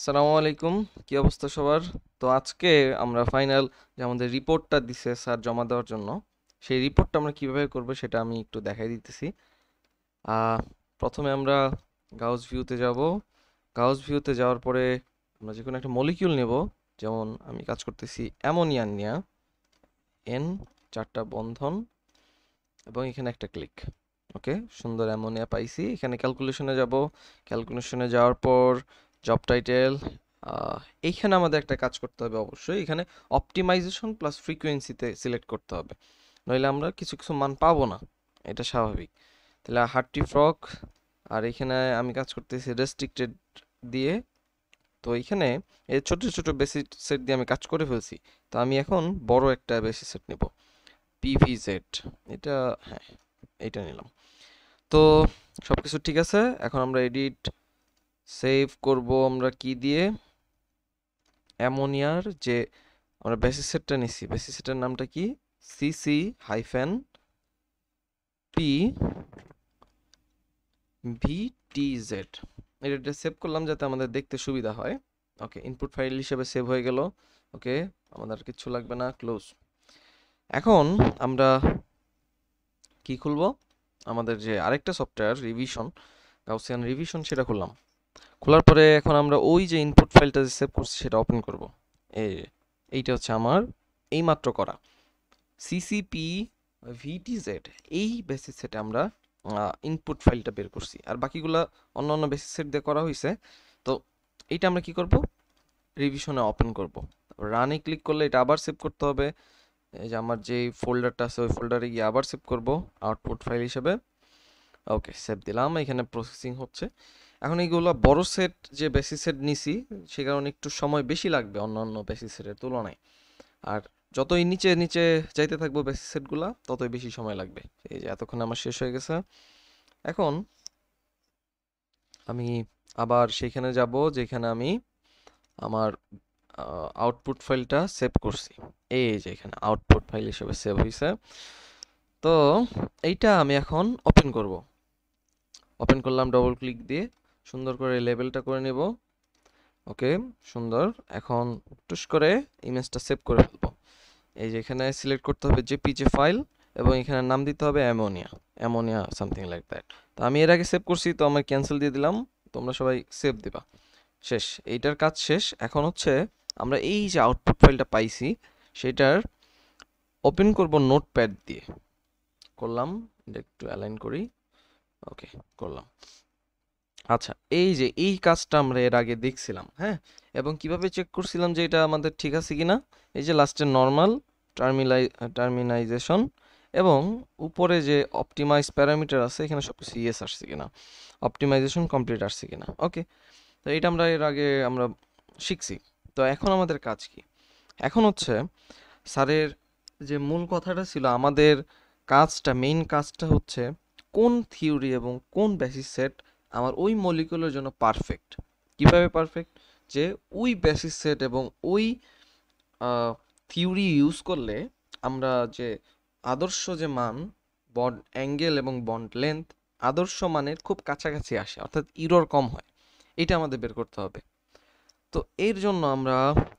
সালামু আলাইকুম। কি অবস্থা সবার? তো আজকে আমরা ফাইনাল যে আমাদের রিপোর্টটা দিছে স্যার জমা দেওয়ার জন্য, সেই রিপোর্টটা আমরা কিভাবে করব সেটা আমি একটু দেখাই দিতেছি। আহ প্রথমে আমরা গাউস ভিউতে যাব। গাউস ভিউতে যাওয়ার পরে আমরা যে কোনো একটা মলিকিউল নেব। যেমন আমি কাজ করতেছি অ্যামোনিয়া নিয়ে। এন, চারটা বন্ধন এবং এখানে একটা ক্লিক। ওকে, সুন্দর অ্যামোনিয়া পাইছি। এখানে ক্যালকুলেশনে যাব। ক্যালকুলেশনে যাওয়ার পর জব টাইটেল, এইখানে আমাদের একটা কাজ করতে হবে অবশ্যই। এখানে অপটিমাইজেশন প্লাস ফ্রিকোয়েন্সিতে সিলেক্ট করতে হবে, নইলে আমরা কিছু কিছু মান পাবো না, এটা স্বাভাবিক। তাহলে হার্টি ফ্রক, আর এখানে আমি কাজ করতেছি রেস্ট্রিক্টেড দিয়ে। তো এখানে এই ছোট ছোট বেসিক সেট দিয়ে আমি কাজ করে ফেলছি। তো আমি এখন বড় একটা বেসিক সেট নেব, পিভিজেড। এটা, হ্যাঁ, এইটা নিলাম। তো সবকিছু ঠিক আছে। এখন আমরা এডিট সেভ করব আমরা কি দিয়ে? অ্যামোনিয়ার যে আমরা বেসিস সেটটা নিছি, বেসিস সেটের নামটা কি? CC hyphen P VTZ. এটা সেভ করলাম যাতে আমাদের দেখতে সুবিধা হয়। ওকে, ইনপুট ফাইল হিসেবে সেভ হয়ে গেল। ওকে, আমাদের আর কিচ্ছু লাগবে না, ক্লোজ। এখন আমরা কি খুলবো? আমাদের যে আরেকটা সফটওয়্যার রিভিশন, গাউসিয়ান রিভিশন, সেটা খুললাম। খোলার পরে এখন আমরা ওই যে ইনপুট ফাইলটা যে সেভ করছি সেটা ওপেন করব। এই, এইটা হচ্ছে আমার এইমাত্র করা সিসিপি ভিটিজেড। এই বেসিস সেটে আমরা ইনপুট ফাইলটা বের করছি, আর বাকিগুলা অন্য অন্য বেসিস সেট দিয়ে করা হয়েছে। তো এইটা আমরা কি করব? রিভিশনে ওপেন করব। রানে ক্লিক করলে এটা আবার সেভ করতে হবে। এই যে আমার যে ফোল্ডারটা আছে ওই ফোল্ডারে গিয়ে আবার সেভ করব আউটপুট ফাইল হিসেবে। ওকে, সেভ দিলাম। এখানে প্রসেসিং হচ্ছে। এখন এইগুলো বড় সেট যে বেসিস সেট নিছি, সে কারণে একটু সময় বেশি লাগবে অন্যান্য বেসিস সেটের তুলনায়। আর যতই নিচে নিচে যাইতে থাকবো বেসিস সেটগুলা, ততই বেশি সময় লাগবে। এই যে এতক্ষণ আমার শেষ হয়ে গেছে। এখন আমি আবার সেখানে যাব যেখানে আমি আমার আউটপুট ফাইলটা সেভ করছি। এই যে এখানে আউটপুট ফাইল হিসেবে সেভ হয়েছে। তো এইটা আমি এখন ওপেন করব। ওপেন করলাম ডবল ক্লিক দিয়ে, সুন্দর করে লেবেলটা করে নেব। ওকে, সুন্দর। এখন টুস করে ইমেজটা সেভ করে ফেলবো। এই যে এখানে সিলেক্ট করতে হবে জেপিজি ফাইল, এবং এখানে নাম দিতে হবে ammonia, ammonia something like that. তো আমি এর আগে সেভ করছি, তো আমি ক্যান্সেল দিয়ে দিলাম। তোমরা সবাই সেভ দিবা। শেষ, এইটার কাজ শেষ। এখন হচ্ছে আমরা এই যে আউটপুট ফাইলটা পাইছি সেটার ওপেন করব নোটপ্যাড দিয়ে। করলাম, এটা একটু অ্যালাইন করি। ওকে, করলাম। আচ্ছা, এই যে এই কাজটা আমরা এর আগে দেখছিলাম, হ্যাঁ। এবং কিভাবে চেক করছিলাম যে এটা আমাদের ঠিক আছে কিনা? এই যে লাস্টে নর্মাল টার্মিনাইজেশন এবং উপরে যে অপটিমাইজ প্যারামিটার আছে, এখানে সবকিছু ইয়েস আসছে কিনা, অপটিমাইজেশন কমপ্লিট আসছে কিনা। ওকে, তো এটা আমরা এর আগে আমরা শিখছি। তো এখন আমাদের কাজ কি? এখন হচ্ছে স্যারের যে মূল কথাটা ছিল, আমাদের কাজটা, মেইন কাজটা হচ্ছে কোন থিওরি এবং কোন বেসিস সেট আমার ওই মলিকুলের জন্য পারফেক্ট। কিভাবে পারফেক্ট? যে ওই বেসিস সেট এবং ওই থিওরি ইউজ করলে আমরা যে আদর্শ যে মান, বন্ড অ্যাঙ্গেল এবং বন্ড লেন্থ আদর্শ মানের খুব কাছাকাছি আসে, অর্থাৎ ইরর কম হয়। এটা আমাদের বের করতে হবে। তো এর জন্য আমরা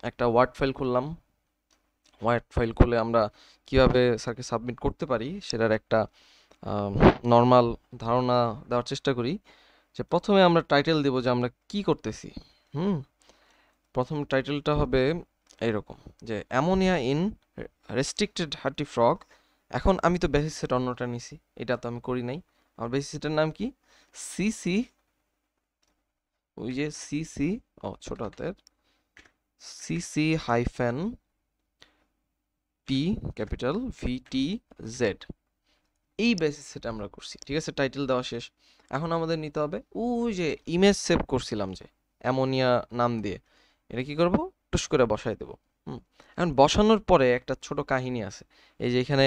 একটা ওয়ার্ড ফাইল খুললাম। ওয়ার্ড ফাইল খুলে আমরা কিভাবে স্যারকে সাবমিট করতে পারি সেটার একটা নর্মাল ধারণা দেওয়ার চেষ্টা করি। যে প্রথমে আমরা টাইটেল দেব যে আমরা কি করতেছি। হুম, প্রথম টাইটেলটা হবে এইরকম, যে ammonia in restricted Hartree frog. এখন আমি তো বেসিস সেট অন্যটা নিছি, এটা তো আমি করি নাই। আমার বেসিস সেটের নাম কি? সিসি, ওই যে সিসি, ও ছোট হাতের, সিসি হাইফেন পি ক্যাপিটাল ভিটি জেড। এই বেসিস সেট আমরা করছি, ঠিক আছে। টাইটেল দেওয়া শেষ। এখন আমাদের নিতে হবে ওই যে ইমেজ সেভ করছিলাম যে অ্যামোনিয়া নাম দিয়ে, এটা কি করব? টুস করে বসাই দেব। হুম, এখন বসানোর পরে একটা ছোট কাহিনী আছে। এই যে এখানে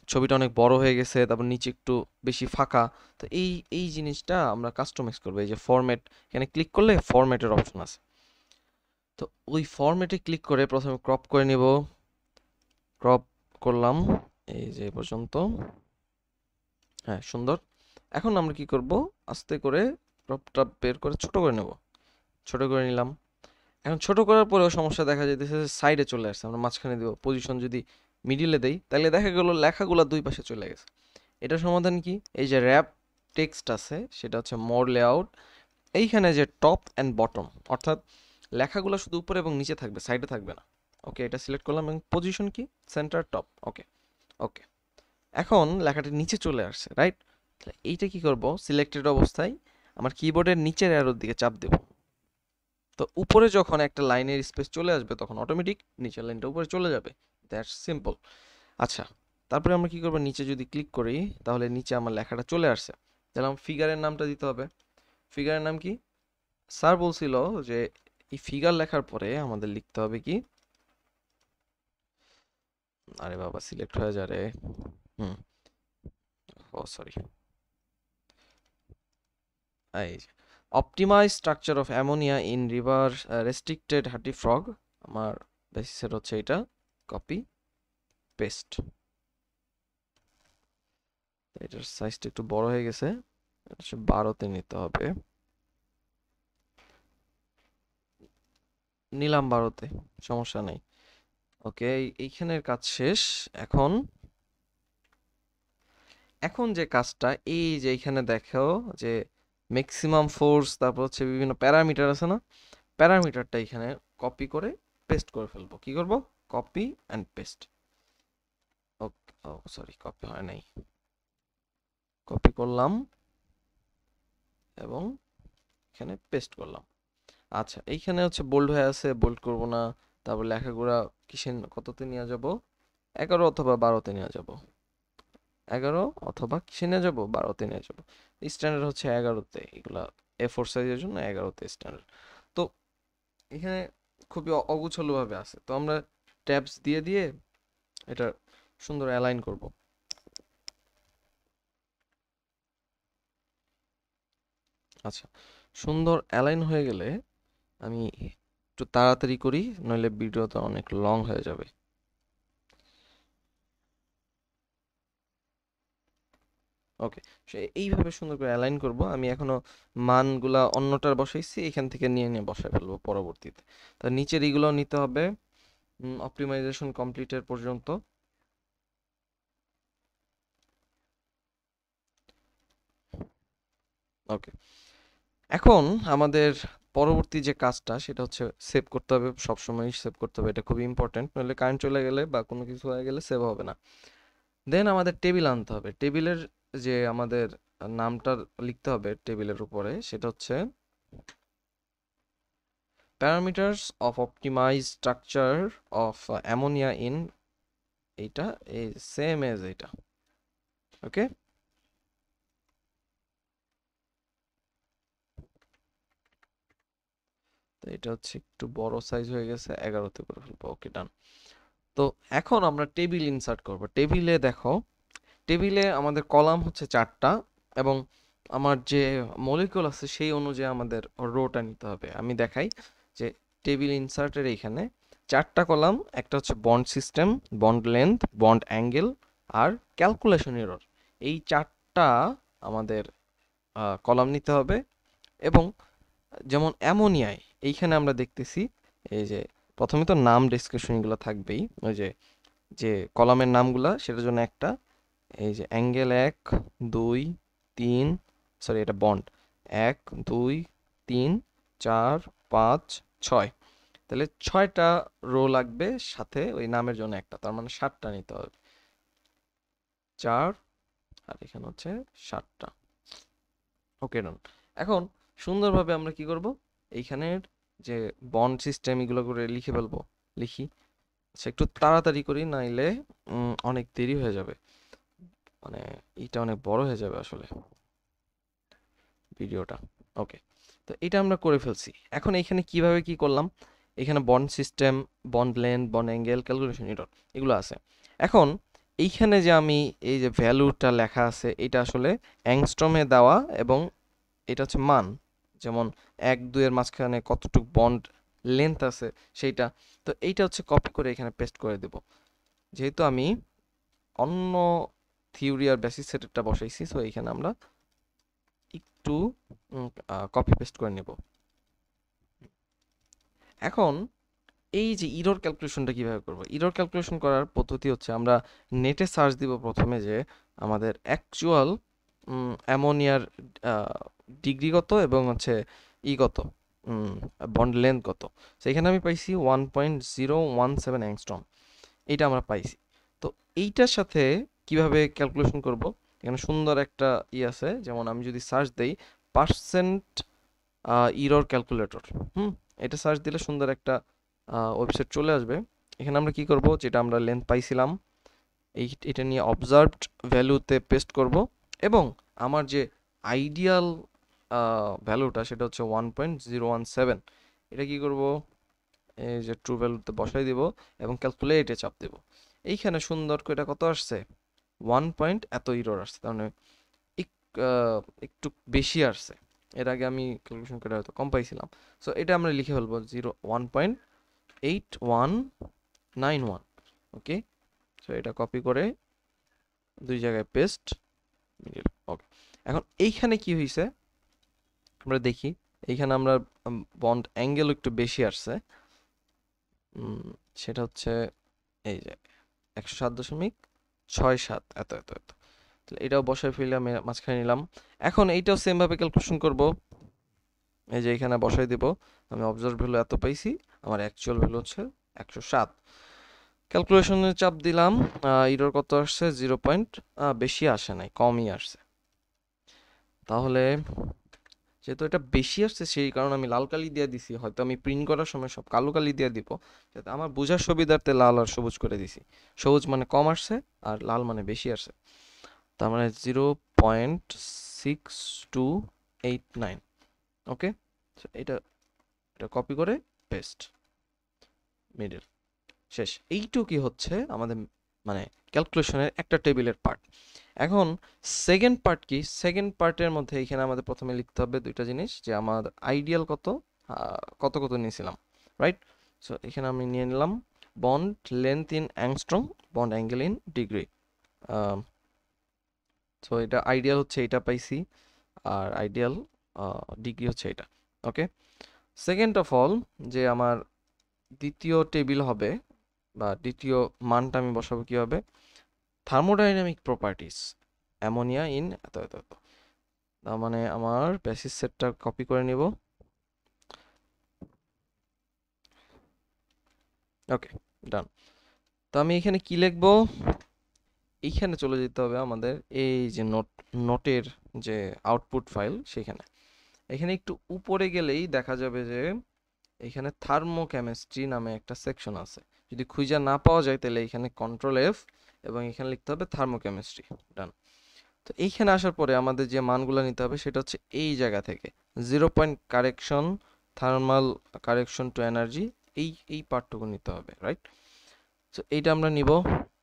ছবিটা অনেক বড় হয়ে গেছে, তারপর নিচে একটু বেশি ফাঁকা। তো এই এই জিনিসটা আমরা কাস্টমাইজ করবো। এই যে ফরম্যাট, এখানে ক্লিক করলে ফরম্যাটের অপশন আছে। তো ওই ফরম্যাটে ক্লিক করে প্রথমে ক্রপ করে নিব। ক্রপ করলাম এই যে এ পর্যন্ত। হ্যাঁ, সুন্দর। এখন আমরা কি করব? আস্তে করে ক্রপটা বের করে ছোট করে নেব। ছোট করে নিলাম। এখন ছোট করার পরেও সমস্যা দেখা যাইতেছে যে সাইডে চলে আসছে। আমরা মাঝখানে দিব, পজিশন যদি মিডিলে দেই তাহলে দেখা গেল লেখাগুলো দুই পাশে চলে গেছে। এটার সমাধান কি? এই যে র্যাপ টেক্সট আছে সেটা হচ্ছে মোর লেআউট, এইখানে যে টপ অ্যান্ড বটম, অর্থাৎ লেখাগুলো শুধু উপরে এবং নিচে থাকবে, সাইডে থাকবে না। ওকে, এটা সিলেক্ট করলাম এবং পজিশন কি? Centre top. ওকে ওকে, এখন লেখাটা নিচে চলে আসছে, রাইট? এইটা কি করব? সিলেক্টেড অবস্থায় আমার কিবোর্ডের নিচের অ্যারোর দিকে চাপ দেব। তো উপরে যখন একটা লাইনের স্পেস চলে আসবে তখন অটোমেটিক নিচের লাইনটা উপরে চলে যাবে। That's simple. আচ্ছা, তারপরে আমরা কি করব? নিচে যদি ক্লিক করি তাহলে নিচে আমার লেখাটা চলে আসছে। তাহলে আমার ফিগারের নামটা দিতে হবে। ফিগারের নাম কি? স্যার বলছিল যে এই ফিগার লেখার পরে আমাদের লিখতে হবে কি? আরে বাবা, সিলেক্ট হয়ে যা রে। Hmm, oh sorry. এই optimize structure of ammonia in river restricted Hartree Fock, আমার বেসিসের হচ্ছে এটা। Copy paste. এটার সাইজটা একটু বড় হয়ে গেছে, এটা হচ্ছে 12তে নিতে হবে। নিলাম 12তে, সমস্যা নেই। ওকে, এইখানের কাজ শেষ। এখন এখন যে কাজটা, এই যে এখানে দেখো যে ম্যাক্সিমাম ফোর্স, তারপর হচ্ছে বিভিন্ন প্যারামিটার আছে না, প্যারামিটারটা এখানে কপি করে পেস্ট করে ফেলবো। কি করব? Copy and paste. Okay, oh sorry, copy হয় নাই। কপি করলাম এবং এখানে পেস্ট করলাম। আচ্ছা, এইখানে হচ্ছে বোল্ড হয়ে আছে, বোল্ড করব না। তারপর লেখাগুলা কিসে কততে নিয়ে যাব? 11 অথবা 12তে নিয়ে যাব। 11 অথবা কিসে নিয়ে যাব? 12তে নিয়ে যাব। স্ট্যান্ডার্ড হচ্ছে 11তে, এগুলা A4 সাইজের জন্য 11তে স্ট্যান্ডার্ড। তো এখানে খুবই অগোছালো ভাবে আছে, তো আমরা ট্যাবস দিয়ে দিয়ে এটা সুন্দর অ্যালাইন করব। আচ্ছা, সুন্দর অ্যালাইন হয়ে গেলে আমি একটু তাড়াতাড়ি করি, নইলে ভিডিওটা অনেক লং হয়ে যাবে। ওকে, সে এইভাবে সুন্দর করে অ্যালাইন করব। আমি এখনো মানগুলা অন্যটার বসাইছি, এখান থেকে নিয়ে নিয়ে বসাই ফেলবো পরবর্তীতে। তা নিচের এগুলো নিতে হবে অপটিমাইজেশন কমপ্লিটের পর্যন্ত। ওকে, এখন আমাদের পরবর্তী যে কাজটা সেটা হচ্ছে সেভ করতে হবে। সবসময় সেভ করতে হবে, এটা খুবই ইম্পর্টেন্ট, নইলে কারেন্ট চলে গেলে বা কোনো কিছু হয়ে গেলে সেভ হবে না। দেন আমাদের টেবিল আনতে হবে। টেবিলের যে আমাদের নামটা লিখতে হবে টেবিলের উপরে, সেটা হচ্ছে parameters of optimize structure of ammonia in, এইটা এই সেম এজ এটা। ওকে, তো এটা হচ্ছে একটু বড় সাইজ হয়ে গেছে, 11তে করে ফেলবো। ওকে, ডান। তো এখন আমরা টেবিল ইনসার্ট করব। টেবিলে দেখো, টেবিলে আমাদের কলাম হচ্ছে 4টা, এবং আমার যে মলিকিউল আছে সেই অনুযায়ী আমাদের রোটা নিতে হবে। আমি দেখাই যে টেবিল ইনসার্টের এইখানে 4টা কলাম, একটা হচ্ছে bond system, bond length, bond angle আর ক্যালকুলেশন এরর। এই 4টা আমাদের কলাম নিতে হবে। এবং যেমন অ্যামোনিয়ায় এইখানে আমরা দেখতেছি এই যে প্রথমে তো নাম ডেসক্রিপশন এগুলো থাকবেই, ওই যে যে কলামের নামগুলা সেটার জন্য একটা, এই যে অ্যাঙ্গেল 1 2 3, সরি এটা বন্ড, 1 2 3 4 5 6, তাহলে 6টা রো লাগবে, সাথে ওই নামের জন্য একটা, তার মানে 7টা নিতে হবে। 4 আর এখানে হচ্ছে 7টা। ওকে, ডান। এখন সুন্দরভাবে আমরা কি করব? এইখানের যে বন্ড সিস্টেম এগুলো করে লিখে ফেলবো। লিখি। আচ্ছা, একটু তাড়াতাড়ি করি, নাইলে অনেক দেরি হয়ে যাবে, মানে এইটা অনেক বড় হয়ে যাবে আসলে ভিডিওটা। ওকে, তো এটা আমরা করে ফেলছি। এখন এখানে কিভাবে কি করলাম? এখানে bond system, bond length, bond angle, calculation error এগুলো আছে। এখন এইখানে যে আমি এই যে ভ্যালুটা লেখা আছে এটা আসলে অ্যাংস্ট্রমে দেওয়া, এবং এটা হচ্ছে মান, যেমন 1 2 এর মাঝখানে কতটুকু বন্ড লেন্থ আছে সেইটা। তো এইটা হচ্ছে কপি করে এখানে পেস্ট করে দেব। যেহেতু আমি অন্য থিওরি আর বেসিস সেটটা বসাইছি, সো এইখানে আমরা একটু কপি পেস্ট করে নেব। এখন এই যে ইরর ক্যালকুলেশনটা কিভাবে করব? ইরর ক্যালকুলেশন করার পদ্ধতি হচ্ছে আমরা নেটে সার্চ দিব প্রথমে যে আমাদের অ্যাকচুয়াল অ্যামোনিয়ার ডিগ্রি কত এবং হচ্ছে কত, বন্ড লেন্থ কত। সেখানে আমি পাইছি 1.017 অ্যাংস্ট্রম, এইটা আমরা পাইছি। তো এইটার সাথে কিভাবে ক্যালকুলেশন করব? এখানে সুন্দর একটা আছে, যেমন আমি যদি সার্চ দেই পার্সেন্ট ইরর ক্যালকুলেটর, এটা সার্চ দিলে সুন্দর একটা ওয়েবসাইট চলে আসবে। এখানে আমরা কি করব, যেটা আমরা লেন্থ পাইছিলাম এটা নিয়ে অবজার্ভড ভ্যালুতে পেস্ট করব, এবং আমার যে আইডিয়াল ভ্যালুটা সেটা হচ্ছে 1.017, এটা কি করব, এই যে ট্রু ভ্যালুতে বসাই দিব এবং ক্যালকুলেটে চাপ দেব। এইখানে সুন্দর করে এটা কত আসছে, 1 পয়েন্ট এত ইরর আসছে, তার মানে একটু বেশি আসছে। এর আগে আমি ক্যালকুলেশন করে হয়তো কম পাইছিলাম। সো এটা আমরা লিখে ফেলবো 1.8191। ওকে, সো এটা কপি করে দুই জায়গায় পেস্ট, ওকে। এখন এইখানে কি হয়েছে আমরা দেখি, এইখানে আমরা বন্ড অ্যাঙ্গেল একটু বেশি আসছে, সেটা হচ্ছে এই যে 107.67, এত এত এত। তাহলে এটাও বসায় ফেলে আমি মাঝখানে নিলাম। এখন এইটাও সেম ভাবে ক্যালকুলেশন করব, এই যে এখানে বসাই দিব, আমি অবজার্ভ ভ্যালু এত পাইছি, আমার অ্যাকচুয়াল ভ্যালু হচ্ছে 107। ক্যালকুলেশনে চাপ দিলাম, ইরর কত আসছে, 0 পয়েন্ট, বেশি আসে নাই, কমই আসছে। তাহলে যেহেতু এটা বেশি আসছে সেই কারণে আমি লাল কালি দিয়ে দিছি, হয়তো আমি প্রিন্ট করার সময় সব কালো কালি দিয়ে দিব, যাতে আমার বোঝার সুবিধার্থে লাল আর সবুজ করে দিছি। সবুজ মানে কম আসছে আর লাল মানে বেশি আসছে, তার মানে 0.6289। ওকে, এটা এটা কপি করে পেস্ট, মিডল, শেষ। এইটুকুই হচ্ছে আমাদের মানে ক্যালকুলেশনের একটা টেবিলের পার্ট। এখন সেকেন্ড পার্ট কি, সেকেন্ড পার্টের মধ্যে এখানে আমাদের প্রথমে লিখতে হবে দুইটা জিনিস, যে আমার আইডিয়াল কত, কত কত নিয়েছিলাম, রাইট? সো এখানে আমি নিয়ে নিলাম bond length in angstrom, bond angle in degree. So এটা আইডিয়াল হচ্ছে এটা পাইছি, আর আইডিয়াল ডিগ্রি হচ্ছে এটা। ওকে, সেকেন্ড অফ অল যে আমার দ্বিতীয় টেবিল হবে বা দ্বিতীয় মানটা আমি বসাবো কি হবে, থার্মোডাইনামিক প্রপার্টিস অ্যামোনিয়া ইন এত এত এত। তার মানে আমার বেসিস সেটটা কপি করে নিব, ওকে, ডান। তো আমি এখানে কি লিখবো, এইখানে চলে যেতে হবে আমাদের, এই যে নোটের যে আউটপুট ফাইল সেখানে, এখানে একটু উপরে গেলেই দেখা যাবে যে এখানে থার্মোকেমিস্ট্রি নামে একটা সেকশন আছে। যদি খুঁজে না পাওয়া যায় তাহলে এখানে কন্ট্রোল এফ এবং এখানে লিখতে হবে থার্মোকেমিস্ট্রি, ডান। তো এইখানে আসার পরে আমাদের যে মানগুলো নিতে হবে সেটা হচ্ছে এই জায়গা থেকে 0 point correction, thermal correction to energy, এই পার্টটুকু নিতে হবে, রাইট? সো এইটা আমরা নিব,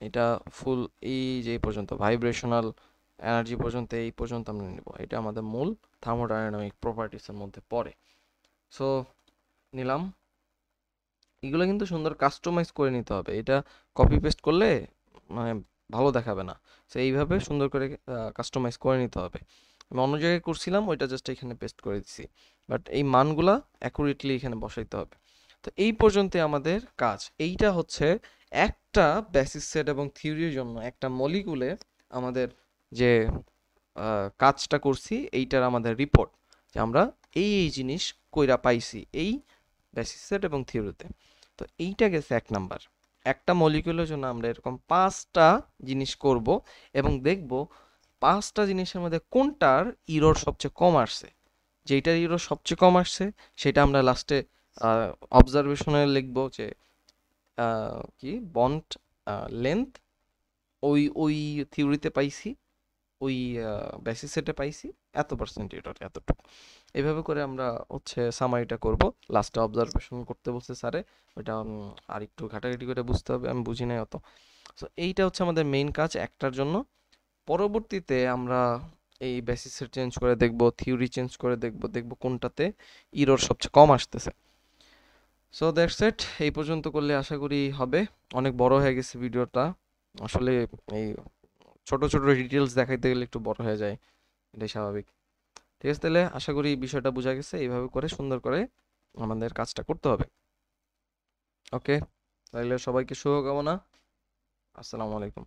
এটা ফুল এই যে পর্যন্ত ভাইব্রেশনাল এনার্জি পর্যন্ত, এই পর্যন্ত আমরা নিব, এটা আমাদের মূল থার্মোডাইনামিক প্রপার্টিসের মধ্যে পড়ে। সো নিলাম, এগুলো কিন্তু সুন্দর কাস্টমাইজ করে নিতে হবে, এটা কপি পেস্ট করলে মানে ভালো দেখাবে না। সো এইভাবে সুন্দর করে কাস্টমাইজ করে নিতে হবে। আমি অন্য জায়গায় করছিলাম, ওইটা জাস্ট এখানে পেস্ট করে দিছি, বাট এই মানগুলা অ্যাকুরেটলি এখানে বসাইতে হবে। তো এই পর্যন্ত আমাদের কাজ। এইটা হচ্ছে একটা বেসিস সেট এবং থিওরির জন্য একটা মলিকুলে আমাদের যে কাজটা করছি এইটার আমাদের রিপোর্ট, যে আমরা এই জিনিস কইরা পাইছি এই বেসিস সেট এবং থিওরিতে। তো এইটা গেছে 1 নাম্বার। একটা মলিকিউলের জন্য আমরা এরকম 5টা জিনিস করব এবং দেখব 5টা জিনিসের মধ্যে কোনটার ইরর সবচেয়ে কম আসছে। যেটার ইরর সবচেয়ে কম আসছে সেটা আমরা লাস্টে অবজারভেশনে লিখব, যে কি বন্ড লেন্থ ওই ওই থিওরিতে পাইছি, ওই বেসিস সেটে পাইছি এত% ইরর, এতটুকু। এইভাবে করে আমরা হচ্ছে সামারিটা করব। লাস্টে অবজারভেশন করতে বলছে স্যারে, ওইটা আর একটু ঘাটাঘাটি করে বুঝতে হবে, আমি বুঝি নাই অত। সো এইটা হচ্ছে আমাদের মেইন কাজ একটার জন্য। পরবর্তীতে আমরা এই বেসিস সেট চেঞ্জ করে দেখব, থিওরি চেঞ্জ করে দেখব, দেখব কোনটাতে ইরর সবচেয়ে কম আসতেছে। সো দ্যাটস ইট, এই পর্যন্ত করলে আশা করি হবে। অনেক বড় হয়ে গেছে ভিডিওটা, আসলে এই ছোট ছোট ডিটেলস দেখাইতে গেলে একটু বড় হয়ে যায়, এটাই স্বাভাবিক। ঠিক আছে, তাহলে আশা করি বিষয়টা বোঝা গেছে। এইভাবে করে সুন্দর করে আমাদের কাজটা করতে হবে। ওকে, তাহলে সবাইকে শুভকামনা। আসসালামু আলাইকুম।